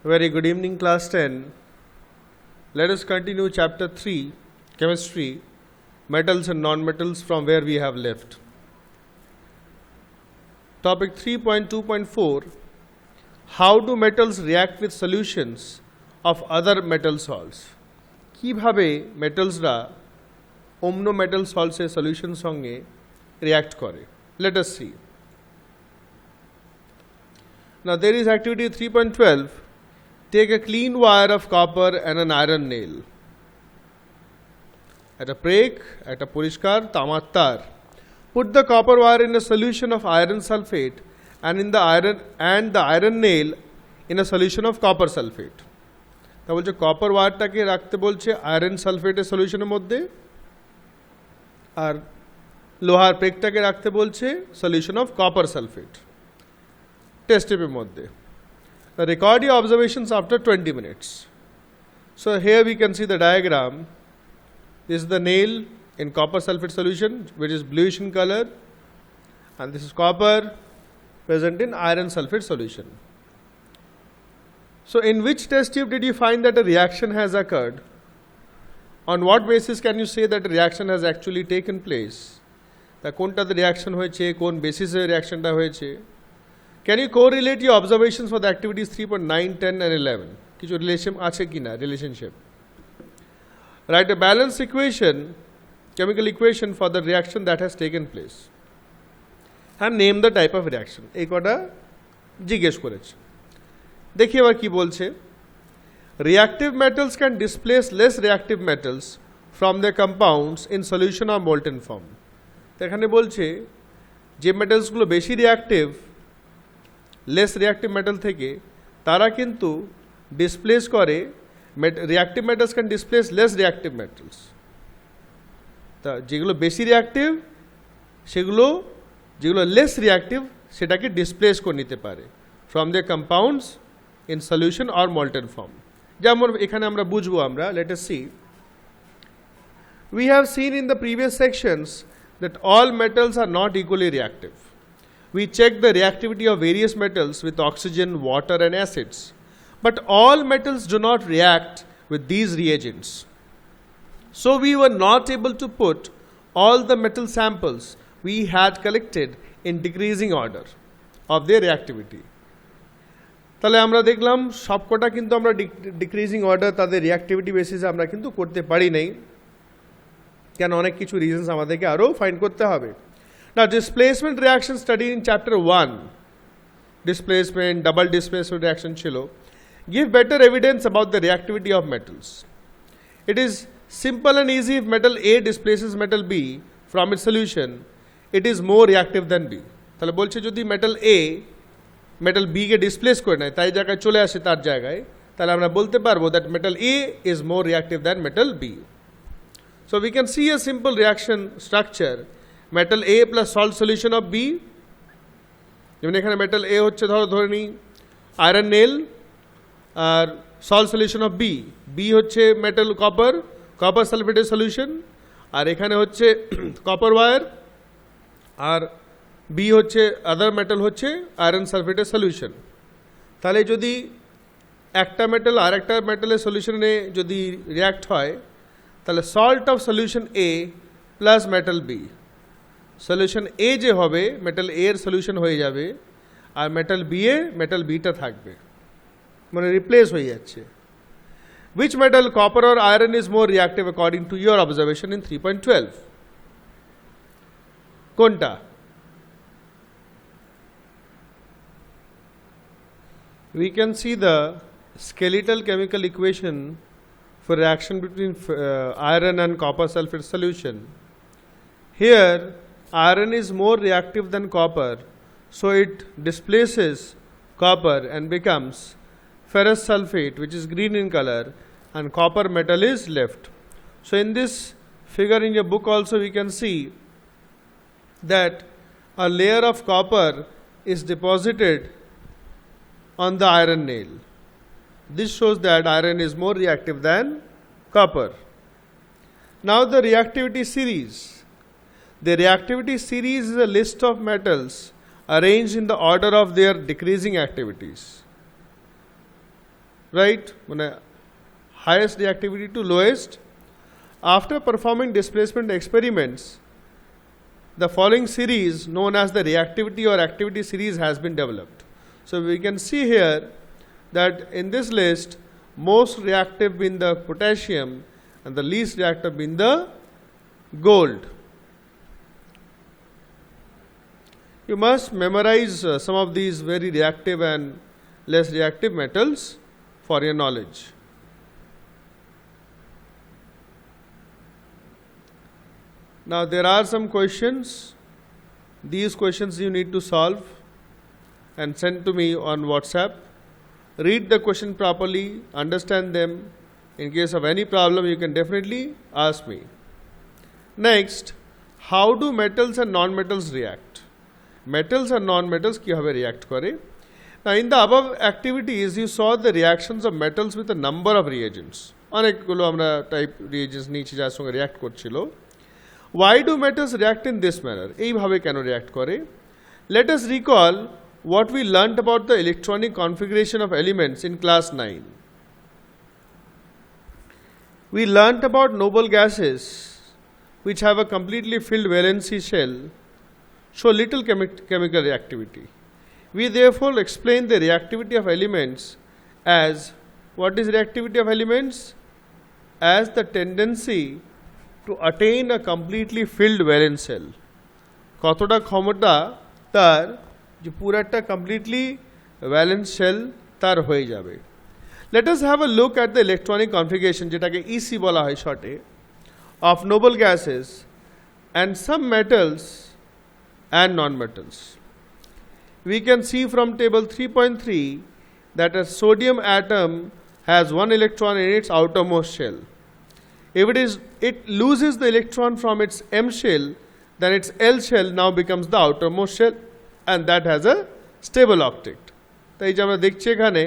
Very good evening, class 10. Let us continue chapter 3, chemistry, metals and non-metals from where we have left. Topic 3.2.4, how do metals react with solutions of other metal salts? কিভাবে মেটালসরা অন্য metal সল্টসের solution সঙ্গে react করে? Let us see. Now there is activity 3.12. Take a clean wire of copper and an iron nail. একটা break, একটা পরিষ্কার তামার তার. Put the copper wire in a solution of iron sulfate and the iron nail in a solution of copper sulfate. তা বলছে copper ওয়্যারটাকে রাখতে বলছে iron সালফেটের সলিউশনের মধ্যে, আর লোহার ব্রেকটাকে রাখতে বলছে solution of copper sulphate test টিউবের মধ্যে. Record your observations after 20 minutes. So here we can see the diagram. This is the nail in copper sulfate solution, which is bluish in color, and this is copper present in iron sulfate solution. So in which test tube did you find that a reaction has occurred? On what basis can you say that a reaction has actually taken place? তা কোনটাতে reaction হয়েছে, কোন বেসিসে রিঅ্যাকশনটা হয়েছে? Can you correlate your observations for the activities 3.9, 10 and 11? কিছু relation আছে কি না, relationship? Write a balanced equation, chemical equation for the reaction that has taken place. And name the type of reaction. এই কটা জিজ্ঞেস করেছে. দেখি আবার কি বলছে. Reactive metals can displace less reactive metals from their compounds in solution or molten form. এখানে বলছে যে মেটালসগুলো বেশি রিঅ্যাক্টিভ লেস রিঅ্যাক্টিভ মেটাল থেকে তারা কিন্তু ডিসপ্লেস করে, reactive metals can displace less reactive metals. তা যেগুলো বেশি রিঅ্যাক্টিভ সেগুলো যেগুলো লেস রিঅ্যাক্টিভ সেটাকে ডিসপ্লেস করে নিতে পারে from the compounds in solution or molten form. যেমন এখানে আমরা বুঝবো, আমরা let us see. We have seen in the previous sections that all metals are not equally reactive. We check the reactivity of various metals with oxygen, water and acids. But all metals do not react with these reagents. So we were not able to put all the metal samples we had collected in decreasing order of their reactivity. তাহলে আমরা দেখলাম সবকটা কিন্তু আমরা decreasing order তাদের reactivity বেসিসে আমরা কিন্তু করতে পারি নাই, কেন অনেক কিছু রিজনস আমাদেরকে আরও ফাইন্ড করতে হবে. Now displacement reaction studied in chapter 1, displacement, double displacement reaction ছিল, give better evidence about the reactivity of metals. It is simple and easy. If metal A displaces metal B from its solution, it is more reactive than B. তাহলে বলছে যদি metal A metal B K displace করে নেয়, তাই জায়গায় চলে আসে তার জায়গায়, তাহলে আমরা বলতে পারবো that metal A is more reactive than metal B. So we can see a simple reaction structure. Metal A plus salt solution of B. যেমন এখানে মেটাল A হচ্ছে ধরে নিই আয়রন নেল, আর salt solution of B. B হচ্ছে metal copper সালফেটের solution, আর এখানে হচ্ছে কপার ওয়্যার, আর বি হচ্ছে আদার মেটাল হচ্ছে আয়রন সালফেটের সলিউশন. তাহলে যদি একটা মেটাল আর একটা মেটালের সলিউশনে যদি রিঅ্যাক্ট হয়, তাহলে salt of solution A plus metal B, solution A যে হবে মেটাল এ এর সলিউশন হয়ে যাবে, আর মেটাল বি এ মেটাল বিটা থাকবে, মানে রিপ্লেস হয়ে যাচ্ছে. Which metal, copper or iron, is more reactive according to your observation in 3.12? কোনটা? We can see the skeletal chemical equation for reaction between iron and copper sulfate solution. Here iron is more reactive than copper, so it displaces copper and becomes ferrous sulfate, which is green in color, and copper metal is left. So in this figure in your book also we can see that a layer of copper is deposited on the iron nail. This shows that iron is more reactive than copper. Now the reactivity series. The reactivity series is a list of metals arranged in the order of their decreasing activities. right? Highest reactivity to lowest. After performing displacement experiments, the following series known as the reactivity or activity series has been developed. So we can see here that in this list, most reactive being the potassium and the least reactive being the gold. You must memorize some of these very reactive and less reactive metals for your knowledge. Now there are some questions. These questions you need to solve and send to me on WhatsApp. Read the question properly, understand them. In case of any problem, you can definitely ask me. Next, how do metals and non-metals react? Metals and non-metals কিভাবে react করে? Now in the above activities, you saw the reactions of metals with a number of reagents. অনেকগুলো আমরা type reagents নিয়েছি যার সঙ্গে react করছিল. Why do metals react in this manner? এইভাবে কেন react করে? Let us recall what we learnt about the electronic configuration of elements in class 9. We learnt about noble gases which have a completely filled valency shell, show little chemical reactivity. We therefore explain the reactivity of elements as, what is reactivity of elements? As the tendency to attain a completely filled valence shell. কতটা ক্ষমতা তার যে পুরাটা completely valence shell তার হয়ে যাবে. Let us have a look at the electronic configuration যেটাকে EC বলা হয় শর্টে of noble gases and some metals and non-metals. We can see from table 3.3 that a sodium atom has one electron in its outermost shell. If it loses the electron from its M shell, then its L shell now becomes the outermost shell and that has a stable octet. তাই যে আমরা দেখছি এখানে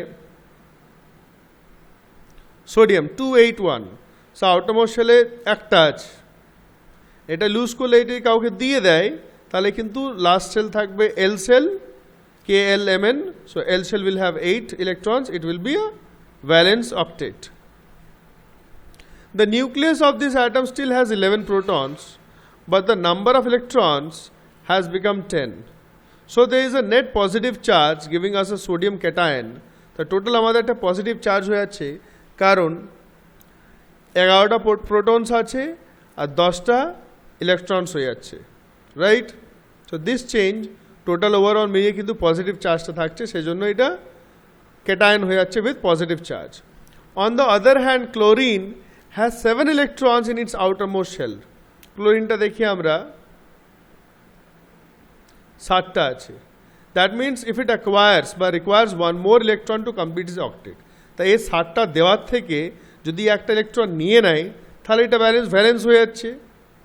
sodium 281, so outermost shell এ একটা আছে, এটা loose করলে এটি কাউকে দিয়ে দেয় তাহলে কিন্তু লাস্ট শেল থাকবে L shell KLMN, so L shell will have 8 electrons, it will be a valence octet. The nucleus of this atom still has 11 protons, but the number of electrons has become 10. So there is a net positive charge giving us a sodium cation. The total আমাদের একটা positive charge হয়ে আছে কারণ 11টা protons আছে আর 10টা electrons হয়ে যাচ্ছে, right? So this change total overall মিলিয়ে কিন্তু positive charge টা থাকছে, সেজন্য এটা cation হয়ে যাচ্ছে with positive charge. On the other hand, chlorine has 7 electrons in its outermost shell. ক্লোরিনটা দেখি আমরা 7টা আছে. That means if it acquires বা requires one more electron to complete its octet. তাই এই 7টা দেওয়ার থেকে যদি একটা ইলেকট্রন নিয়ে নেয় তাহলে এটা ভ্যালেন্স হয়ে যাচ্ছে,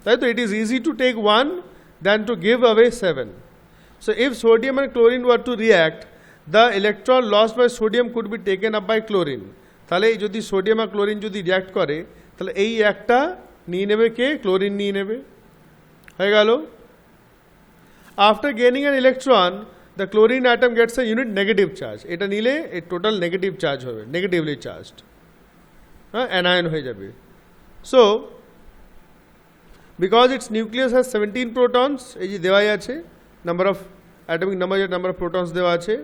তাই তো? It is easy to take one than to give away 7. So if sodium and chlorine were to react, the electron lost by sodium could be taken up by chlorine. তাহলে যদি সোডিয়াম আর chlorine যদি react করে তাহলে এই একটা নিয়ে নেবে কে? Chlorine নিয়ে নেবে, হয়ে গেল. After gaining an electron, the chlorine atom gets a unit negative charge. এটা নিলে এই টোটাল নেগেটিভ চার্জ হবে, নেগেটিভলি চার্জড, হ্যাঁ, অ্যানায়ন হয়ে যাবে. So because its nucleus has 17 protons, এই যে দেওয়াই আছে number of atomic number, number of protons দেওয়া আছে,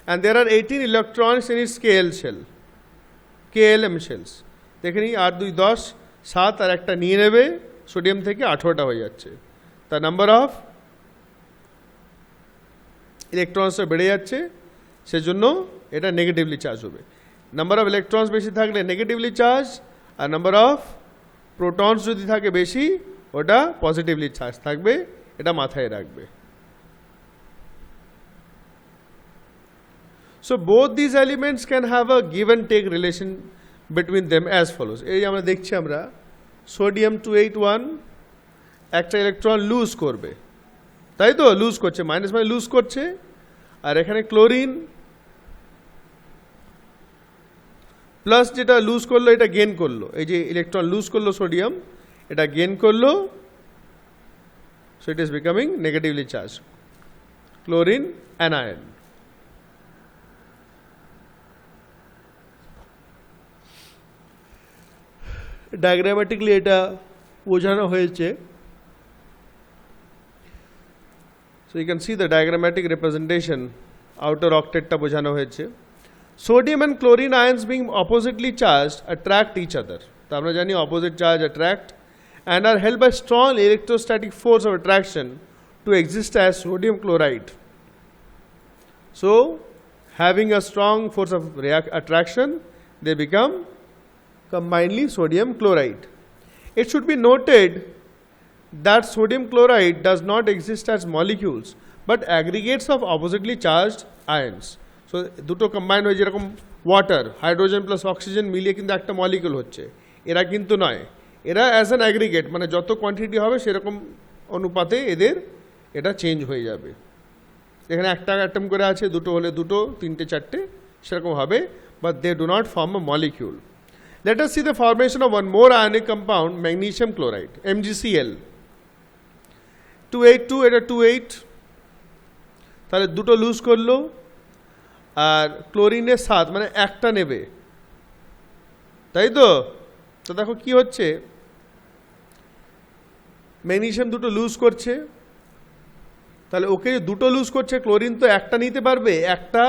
and there are 18 electrons in its KL shell, KLM shells. দেখে নিই, 8 2 10, 7 আর একটা নিয়ে নেবে সোডিয়াম থেকে, 18টা হয়ে যাচ্ছে. তার নাম্বার অফ ইলেকট্রনসটা বেড়ে যাচ্ছে, সেজন্য এটা নেগেটিভলি চার্জ হবে. নাম্বার অফ ইলেকট্রনস বেশি থাকলে নেগেটিভলি চার্জ, আর নাম্বার অফ প্রোটনস যদি থাকে বেশি ওটা পজিটিভলি চার্জ থাকবে, এটা মাথায় রাখবে. So both these elements can have a give and take relation between them as follows. এই আমরা দেখছি, আমরা সোডিয়াম 281 একটা ইলেকট্রন লুজ করবে, তাই তো? লুজ করছে, মাইনাস মানে লুজ করছে. আর এখানে ক্লোরিন প্লাস যেটা লুজ করলো এটা গেন করলো, এই যে ইলেকট্রন লুজ করলো সোডিয়াম, এটা গেন করলো, so it is becoming negatively charge, chlorine anion. Diagrammatically এটা বোঝানো হয়েছে। So you can see the diagrammatic representation, outer octet-টা বোঝানো হয়েছে। Sodium and chlorine ions being oppositely charged attract each other. তো আমরা জানি opposite charge attract and are held by strong electrostatic force of attraction to exist as sodium chloride. So having a strong force of attraction, they become combinedly sodium chloride. It should be noted that sodium chloride does not exist as molecules but aggregates of oppositely charged ions. So দুটো combine হয়ে যেরকম water hydrogen plus oxygen মিলিয়ে কিন্তু একটা molecule হচ্ছে, এরা কিন্তু নয়, এরা অ্যাজ অ্যান অ্যাগ্রিগেট, মানে যত কোয়ান্টিটি হবে সেরকম অনুপাতে এদের এটা চেঞ্জ হয়ে যাবে। এখানে একটা অ্যাটম করে আছে, দুটো হলে দুটো, তিনটে চারটে সেরকম হবে, but they do not form a molecule. Let us see the formation of one more ionic compound, magnesium chloride, MgCl. 282 এটা 28, তাহলে দুটো লুজ করলো, আর ক্লোরিনের 7 মানে একটা নেবে, তাই তো? তো দেখো কি হচ্ছে, ম্যাগনেসিয়াম দুটো লুজ করছে, তাহলে ওকে দুটো লুজ করছে, ক্লোরিন তো একটা নিতে পারবে, একটা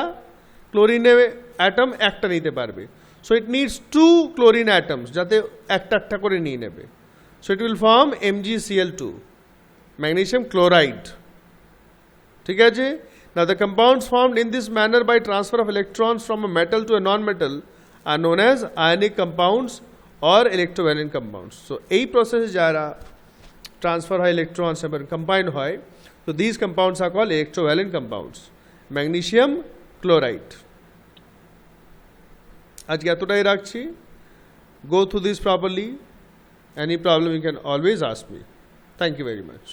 ক্লোরিনের অ্যাটম একটা নিতে পারবে। So it needs 2 chlorine atoms, যাতে একটা একটা করে নিয়ে নেবে। So it will form MgCl2, magnesium chloride. ঠিক আছে? Now the compounds formed in this manner by transfer of electrons from a metal to a non-metal are known as ionic compounds or electrovalent compounds. So এই প্রসেসে যারা transfer হয় electrons এবং combine হয়, so these compounds are called electrovalent compounds. Magnesium chloride. আজকে এতটাই রাখছি। Go through this properly. Any problem you can always ask me. Thank you very much.